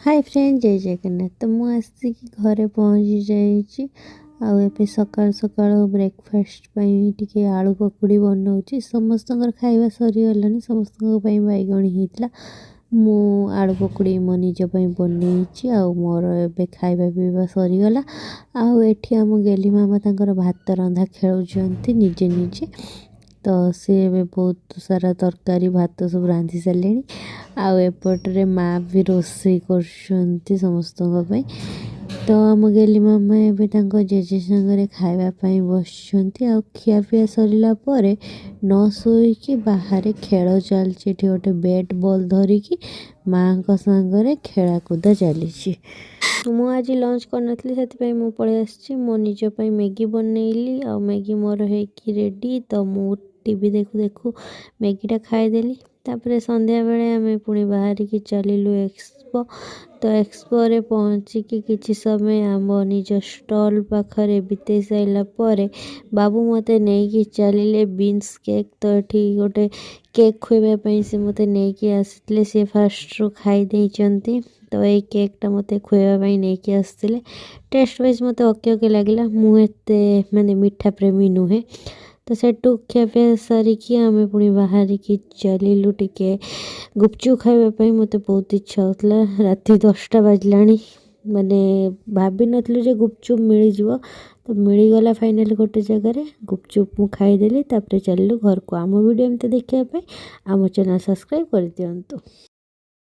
Hi friend जय जगन्नाथ। तो मुझे घरे पहुँची जाइए आए सकाल सकाल ब्रेकफास्ट टी आलू पकड़ी बनाऊँगी। समस्त खाଇବା सरीगलानी समस्त बैगणी होता मु आलू पकड़ी मो निजपाई बनई मोर ए खाଇବା पीवा सरीगला। आठी आम गेली मामा तर भात रंधा खेलुंट निजे निजे तो सी बहुत सारा तरकारी भात सब रांधि सारे आपटे माँ भी रोषे कर समस्त तो आम गेली मामा एवं जेजे सांगे खावाई बस खियापिया सरला न शोक बाहर खेल चलती गोटे बैट बॉल धरिकी माँ को सांगे खेलाकूद चली। मु आज लंच कर मु पलि आसी मो निजपाई मैगी बनैली आ मैगी मोर रेडी तो मु टीवी देखु देखु मैगीटा खाईदेली। तापर संध्या बेले आम पुणी बाहर की चलू एक्सपो तो एक्सपो रे पहुँचिकी किसी समय आम निज स्टॉल पाखरे बिते सारापर बाबू मते नहीं चलिए बीन्स केक तो ये गोटे केक खुआवाई से मत नहीं आसते सी फास्ट रू खाई तो ये केकटा मत खुआवाई नहीं आसते टेस्ट वाइज मत ओके लगे मुझे माने मीठा प्रेमी नुहे तो सेठू खियापिया सारिकी आम पुणी बाहर की चलू टिके गुपचुप खावाई मत बहुत इच्छा होता। राति 10टा बाजला माने भाभी नी गुपचुप मिल जाव तो मिलगला फाइनाल गोटे जगार गुपचुप मु खाईदेली। चलू घर को आम वीडियो एमती देखापी आम चैनल सब्सक्राइब कर दिंतु।